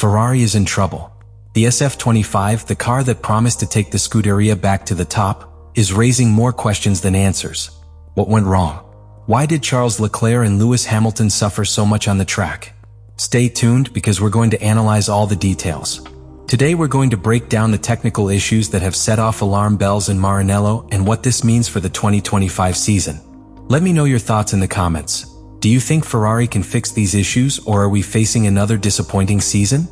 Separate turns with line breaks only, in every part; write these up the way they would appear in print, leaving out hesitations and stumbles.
Ferrari is in trouble. The SF-25, the car that promised to take the Scuderia back to the top, is raising more questions than answers. What went wrong? Why did Charles Leclerc and Lewis Hamilton suffer so much on the track? Stay tuned because we're going to analyze all the details. Today we're going to break down the technical issues that have set off alarm bells in Maranello and what this means for the 2025 season. Let me know your thoughts in the comments. Do you think Ferrari can fix these issues, or are we facing another disappointing season?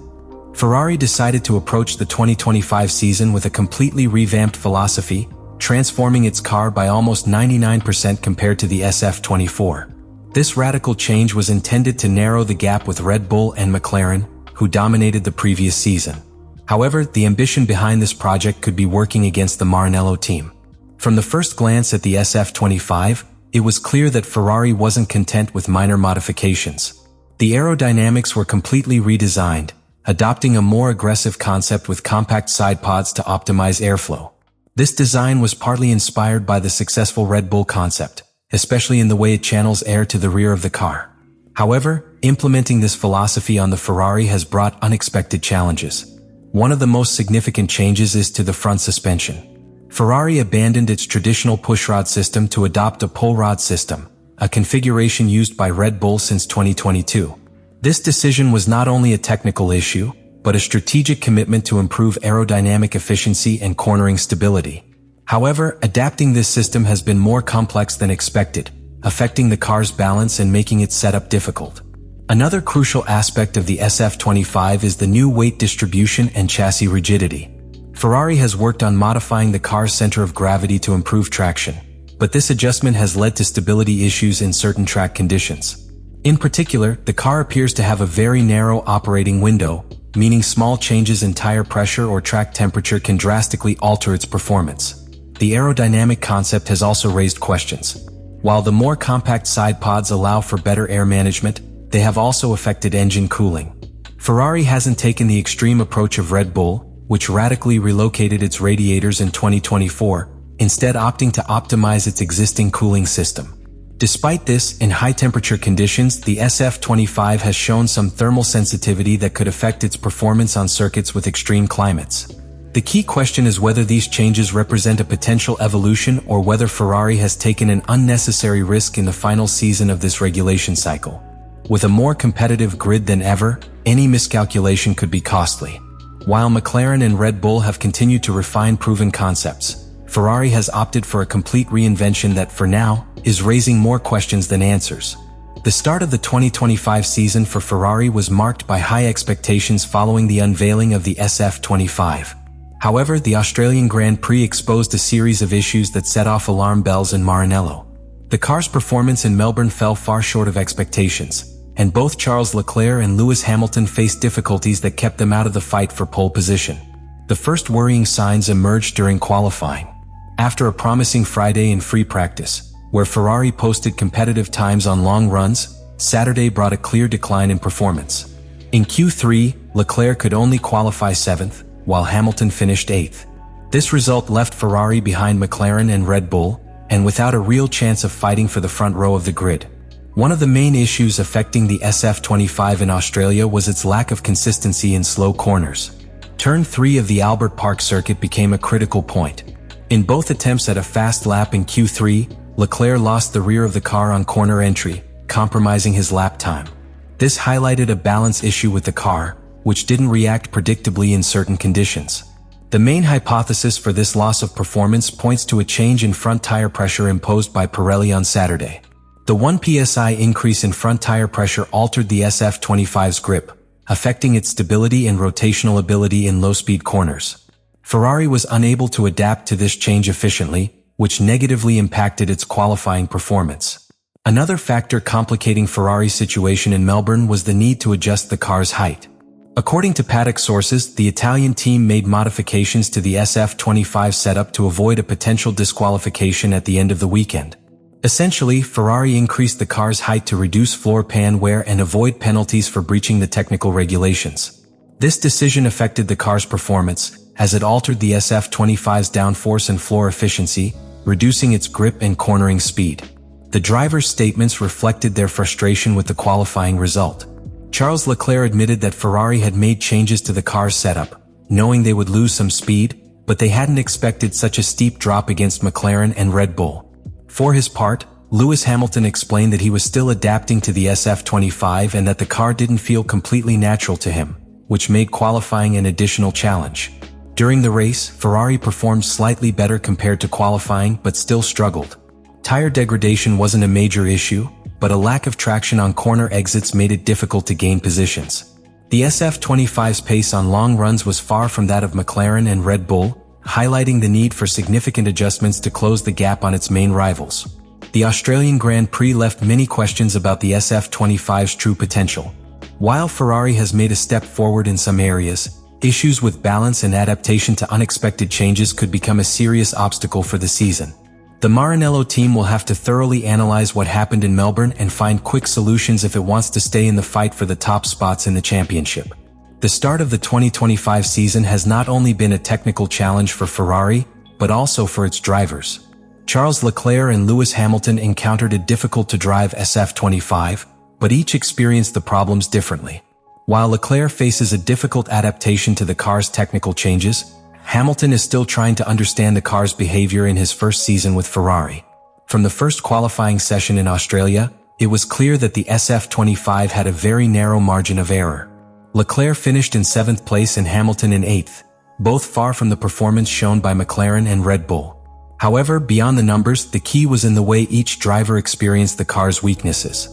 Ferrari decided to approach the 2025 season with a completely revamped philosophy, transforming its car by almost 99% compared to the SF-24. This radical change was intended to narrow the gap with Red Bull and McLaren, who dominated the previous season. However, the ambition behind this project could be working against the Maranello team. From the first glance at the SF-25, it was clear that Ferrari wasn't content with minor modifications. The aerodynamics were completely redesigned, adopting a more aggressive concept with compact side pods to optimize airflow. This design was partly inspired by the successful Red Bull concept, especially in the way it channels air to the rear of the car. However, implementing this philosophy on the Ferrari has brought unexpected challenges. One of the most significant changes is to the front suspension. Ferrari abandoned its traditional pushrod system to adopt a pull rod system, a configuration used by Red Bull since 2022. This decision was not only a technical issue, but a strategic commitment to improve aerodynamic efficiency and cornering stability. However, adapting this system has been more complex than expected, affecting the car's balance and making its setup difficult. Another crucial aspect of the SF-25 is the new weight distribution and chassis rigidity. Ferrari has worked on modifying the car's center of gravity to improve traction, but this adjustment has led to stability issues in certain track conditions. In particular, the car appears to have a very narrow operating window, meaning small changes in tire pressure or track temperature can drastically alter its performance. The aerodynamic concept has also raised questions. While the more compact side pods allow for better air management, they have also affected engine cooling. Ferrari hasn't taken the extreme approach of Red Bull, which radically relocated its radiators in 2024, instead opting to optimize its existing cooling system. Despite this, in high-temperature conditions, the SF-25 has shown some thermal sensitivity that could affect its performance on circuits with extreme climates. The key question is whether these changes represent a potential evolution or whether Ferrari has taken an unnecessary risk in the final season of this regulation cycle. With a more competitive grid than ever, any miscalculation could be costly. While McLaren and Red Bull have continued to refine proven concepts, Ferrari has opted for a complete reinvention that, for now, is raising more questions than answers. The start of the 2025 season for Ferrari was marked by high expectations following the unveiling of the SF-25. However, the Australian Grand Prix exposed a series of issues that set off alarm bells in Maranello. The car's performance in Melbourne fell far short of expectations, and both Charles Leclerc and Lewis Hamilton faced difficulties that kept them out of the fight for pole position. The first worrying signs emerged during qualifying. After a promising Friday in free practice, where Ferrari posted competitive times on long runs, Saturday brought a clear decline in performance. In Q3, Leclerc could only qualify 7th, while Hamilton finished 8th. This result left Ferrari behind McLaren and Red Bull, and without a real chance of fighting for the front row of the grid. One of the main issues affecting the SF-25 in Australia was its lack of consistency in slow corners. Turn 3 of the Albert Park circuit became a critical point. In both attempts at a fast lap in Q3, Leclerc lost the rear of the car on corner entry, compromising his lap time. This highlighted a balance issue with the car, which didn't react predictably in certain conditions. The main hypothesis for this loss of performance points to a change in front tire pressure imposed by Pirelli on Saturday. The 1 psi increase in front tire pressure altered the SF-25's grip, affecting its stability and rotational ability in low-speed corners. Ferrari was unable to adapt to this change efficiently, which negatively impacted its qualifying performance. Another factor complicating Ferrari's situation in Melbourne was the need to adjust the car's height. According to paddock sources, the Italian team made modifications to the SF-25 setup to avoid a potential disqualification at the end of the weekend. Essentially, Ferrari increased the car's height to reduce floor pan wear and avoid penalties for breaching the technical regulations. This decision affected the car's performance, as it altered the SF-25's downforce and floor efficiency, reducing its grip and cornering speed. The drivers' statements reflected their frustration with the qualifying result. Charles Leclerc admitted that Ferrari had made changes to the car's setup, knowing they would lose some speed, but they hadn't expected such a steep drop against McLaren and Red Bull. For his part, Lewis Hamilton explained that he was still adapting to the SF-25 and that the car didn't feel completely natural to him, which made qualifying an additional challenge. During the race, Ferrari performed slightly better compared to qualifying but still struggled. Tire degradation wasn't a major issue, but a lack of traction on corner exits made it difficult to gain positions. The SF-25's pace on long runs was far from that of McLaren and Red Bull, highlighting the need for significant adjustments to close the gap on its main rivals. The Australian Grand Prix left many questions about the SF-25's true potential. While Ferrari has made a step forward in some areas, issues with balance and adaptation to unexpected changes could become a serious obstacle for the season. The Maranello team will have to thoroughly analyze what happened in Melbourne and find quick solutions if it wants to stay in the fight for the top spots in the championship. The start of the 2025 season has not only been a technical challenge for Ferrari, but also for its drivers. Charles Leclerc and Lewis Hamilton encountered a difficult-to-drive SF-25, but each experienced the problems differently. While Leclerc faces a difficult adaptation to the car's technical changes, Hamilton is still trying to understand the car's behavior in his first season with Ferrari. From the first qualifying session in Australia, it was clear that the SF-25 had a very narrow margin of error. Leclerc finished in 7th place and Hamilton in 8th, both far from the performance shown by McLaren and Red Bull. However, beyond the numbers, the key was in the way each driver experienced the car's weaknesses.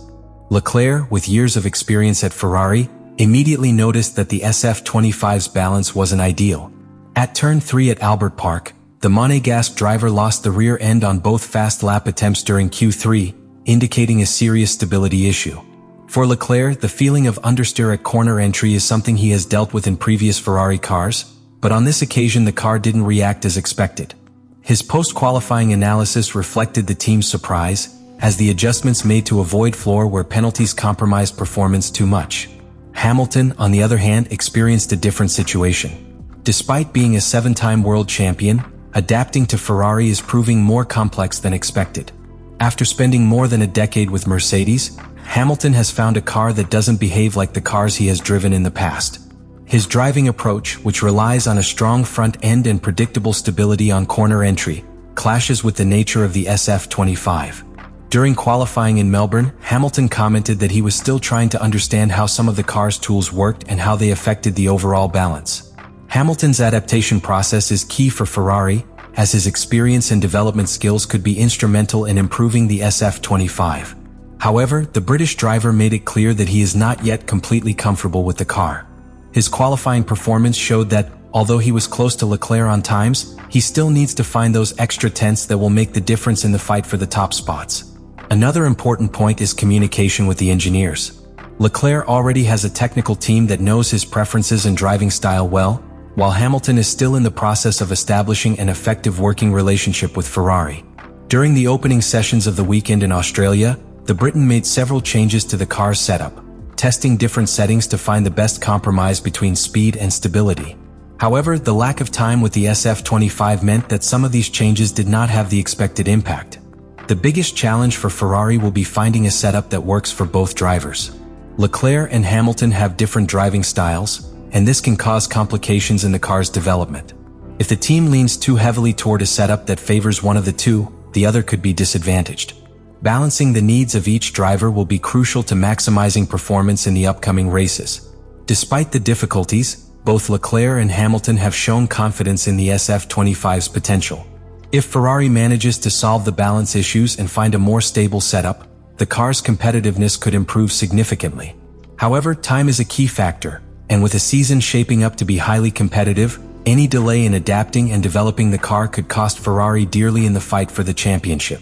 Leclerc, with years of experience at Ferrari, immediately noticed that the SF-25's balance wasn't ideal. At turn 3 at Albert Park, the Monegasque driver lost the rear end on both fast lap attempts during Q3, indicating a serious stability issue. For Leclerc, the feeling of understeer at corner entry is something he has dealt with in previous Ferrari cars, but on this occasion the car didn't react as expected. His post-qualifying analysis reflected the team's surprise, as the adjustments made to avoid floor where penalties compromised performance too much. Hamilton, on the other hand, experienced a different situation. Despite being a 7-time world champion, adapting to Ferrari is proving more complex than expected. After spending more than a decade with Mercedes, Hamilton has found a car that doesn't behave like the cars he has driven in the past. His driving approach, which relies on a strong front end and predictable stability on corner entry, clashes with the nature of the SF-25. During qualifying in Melbourne, Hamilton commented that he was still trying to understand how some of the car's tools worked and how they affected the overall balance. Hamilton's adaptation process is key for Ferrari, as his experience and development skills could be instrumental in improving the SF-25. However, the British driver made it clear that he is not yet completely comfortable with the car. His qualifying performance showed that, although he was close to Leclerc on times, he still needs to find those extra tenths that will make the difference in the fight for the top spots. Another important point is communication with the engineers. Leclerc already has a technical team that knows his preferences and driving style well, while Hamilton is still in the process of establishing an effective working relationship with Ferrari. During the opening sessions of the weekend in Australia, the Briton made several changes to the car's setup, testing different settings to find the best compromise between speed and stability. However, the lack of time with the SF-25 meant that some of these changes did not have the expected impact. The biggest challenge for Ferrari will be finding a setup that works for both drivers. Leclerc and Hamilton have different driving styles, and this can cause complications in the car's development. If the team leans too heavily toward a setup that favors one of the two, the other could be disadvantaged. Balancing the needs of each driver will be crucial to maximizing performance in the upcoming races. Despite the difficulties, both Leclerc and Hamilton have shown confidence in the SF-25's potential. If Ferrari manages to solve the balance issues and find a more stable setup, the car's competitiveness could improve significantly. However, time is a key factor, and with a season shaping up to be highly competitive, any delay in adapting and developing the car could cost Ferrari dearly in the fight for the championship.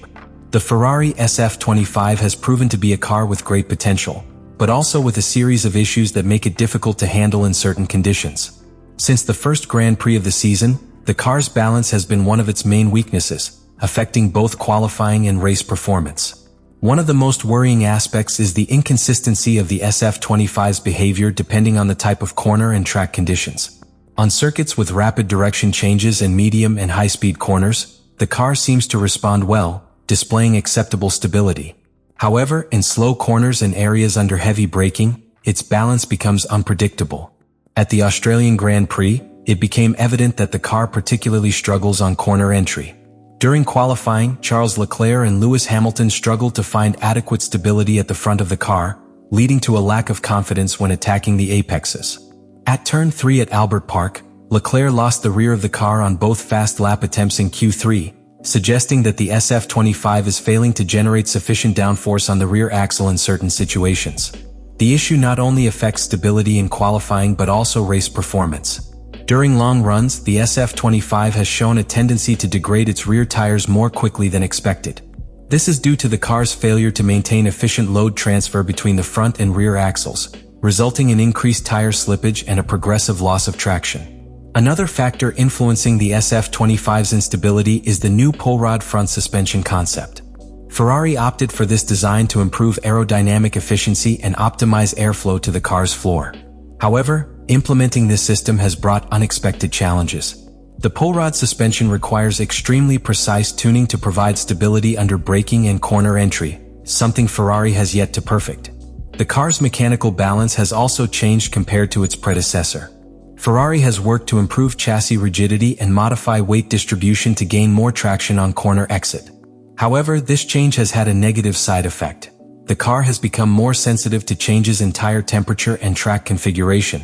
The Ferrari SF-25 has proven to be a car with great potential, but also with a series of issues that make it difficult to handle in certain conditions. Since the first Grand Prix of the season, the car's balance has been one of its main weaknesses, affecting both qualifying and race performance. One of the most worrying aspects is the inconsistency of the SF-25's behavior depending on the type of corner and track conditions. On circuits with rapid direction changes and medium and high-speed corners, the car seems to respond well, displaying acceptable stability. However, in slow corners and areas under heavy braking, its balance becomes unpredictable. At the Australian Grand Prix, it became evident that the car particularly struggles on corner entry. During qualifying, Charles Leclerc and Lewis Hamilton struggled to find adequate stability at the front of the car, leading to a lack of confidence when attacking the apexes. At turn 3 at Albert Park, Leclerc lost the rear of the car on both fast lap attempts in Q3, suggesting that the SF-25 is failing to generate sufficient downforce on the rear axle in certain situations. The issue not only affects stability in qualifying but also race performance. During long runs, the SF-25 has shown a tendency to degrade its rear tires more quickly than expected. This is due to the car's failure to maintain efficient load transfer between the front and rear axles, resulting in increased tire slippage and a progressive loss of traction. Another factor influencing the SF-25's instability is the new pull rod front suspension concept. Ferrari opted for this design to improve aerodynamic efficiency and optimize airflow to the car's floor. However, implementing this system has brought unexpected challenges. The pull rod suspension requires extremely precise tuning to provide stability under braking and corner entry, something Ferrari has yet to perfect. The car's mechanical balance has also changed compared to its predecessor. Ferrari has worked to improve chassis rigidity and modify weight distribution to gain more traction on corner exit. However, this change has had a negative side effect. The car has become more sensitive to changes in tire temperature and track configuration.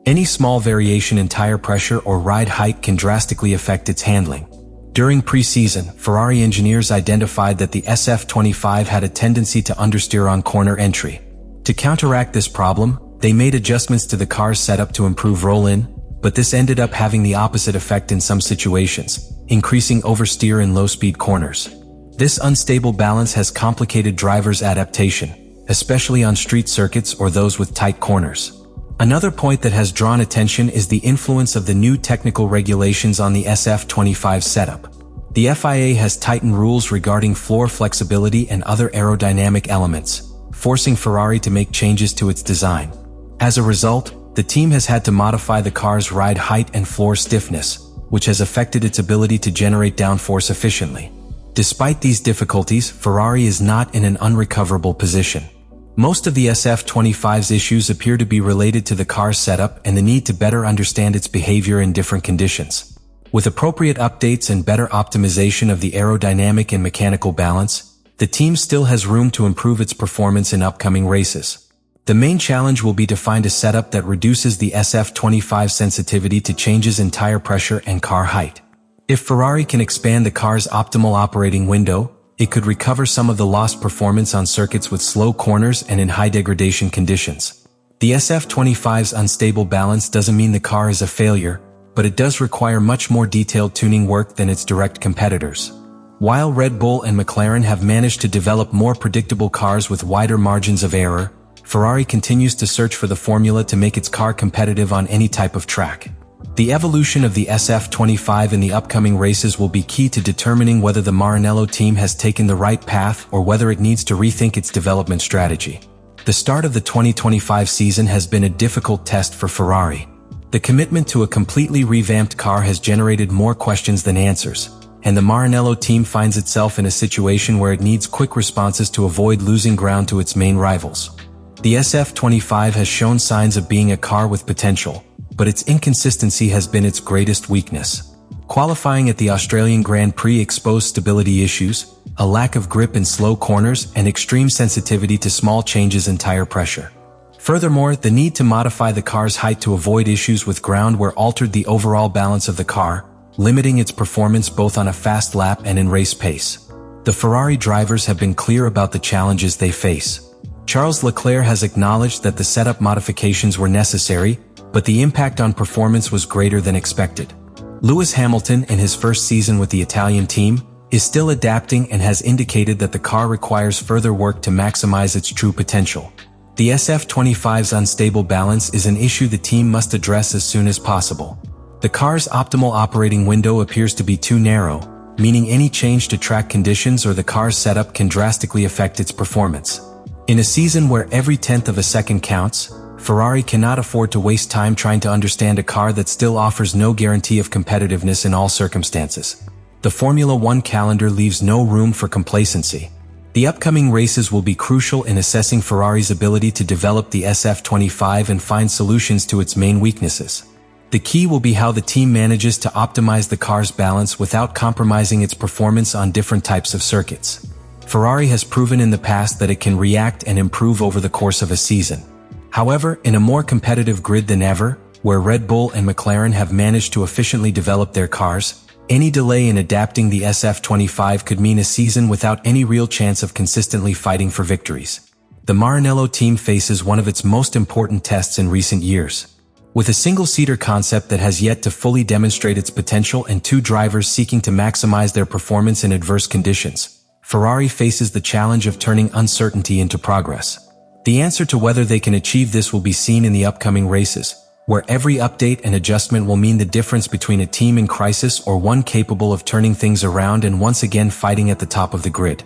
Any small variation in tire pressure or ride height can drastically affect its handling. During pre-season, Ferrari engineers identified that the SF-25 had a tendency to understeer on corner entry. To counteract this problem, they made adjustments to the car's setup to improve roll-in, but this ended up having the opposite effect in some situations, increasing oversteer in low-speed corners. This unstable balance has complicated drivers' adaptation, especially on street circuits or those with tight corners. Another point that has drawn attention is the influence of the new technical regulations on the SF-25 setup. The FIA has tightened rules regarding floor flexibility and other aerodynamic elements, forcing Ferrari to make changes to its design. As a result, the team has had to modify the car's ride height and floor stiffness, which has affected its ability to generate downforce efficiently. Despite these difficulties, Ferrari is not in an unrecoverable position. Most of the SF-25's issues appear to be related to the car's setup and the need to better understand its behavior in different conditions. With appropriate updates and better optimization of the aerodynamic and mechanical balance, the team still has room to improve its performance in upcoming races. The main challenge will be to find a setup that reduces the SF-25's sensitivity to changes in tire pressure and car height. If Ferrari can expand the car's optimal operating window, it could recover some of the lost performance on circuits with slow corners and in high degradation conditions. The SF-25's unstable balance doesn't mean the car is a failure, but it does require much more detailed tuning work than its direct competitors. While Red Bull and McLaren have managed to develop more predictable cars with wider margins of error, Ferrari continues to search for the formula to make its car competitive on any type of track. The evolution of the SF-25 in the upcoming races will be key to determining whether the Maranello team has taken the right path or whether it needs to rethink its development strategy. The start of the 2025 season has been a difficult test for Ferrari. The commitment to a completely revamped car has generated more questions than answers, and the Maranello team finds itself in a situation where it needs quick responses to avoid losing ground to its main rivals. The SF-25 has shown signs of being a car with potential, but its inconsistency has been its greatest weakness. Qualifying at the Australian Grand Prix exposed stability issues, a lack of grip in slow corners, and extreme sensitivity to small changes in tire pressure. Furthermore, the need to modify the car's height to avoid issues with ground wear altered the overall balance of the car, limiting its performance both on a fast lap and in race pace. The Ferrari drivers have been clear about the challenges they face. Charles Leclerc has acknowledged that the setup modifications were necessary, but the impact on performance was greater than expected. Lewis Hamilton, in his first season with the Italian team, is still adapting and has indicated that the car requires further work to maximize its true potential. The SF-25's unstable balance is an issue the team must address as soon as possible. The car's optimal operating window appears to be too narrow, meaning any change to track conditions or the car's setup can drastically affect its performance. In a season where every tenth of a second counts, Ferrari cannot afford to waste time trying to understand a car that still offers no guarantee of competitiveness in all circumstances. The Formula One calendar leaves no room for complacency. The upcoming races will be crucial in assessing Ferrari's ability to develop the SF-25 and find solutions to its main weaknesses. The key will be how the team manages to optimize the car's balance without compromising its performance on different types of circuits. Ferrari has proven in the past that it can react and improve over the course of a season. However, in a more competitive grid than ever, where Red Bull and McLaren have managed to efficiently develop their cars, any delay in adapting the SF-25 could mean a season without any real chance of consistently fighting for victories. The Maranello team faces one of its most important tests in recent years. With a single-seater concept that has yet to fully demonstrate its potential and two drivers seeking to maximize their performance in adverse conditions, Ferrari faces the challenge of turning uncertainty into progress. The answer to whether they can achieve this will be seen in the upcoming races, where every update and adjustment will mean the difference between a team in crisis or one capable of turning things around and once again fighting at the top of the grid.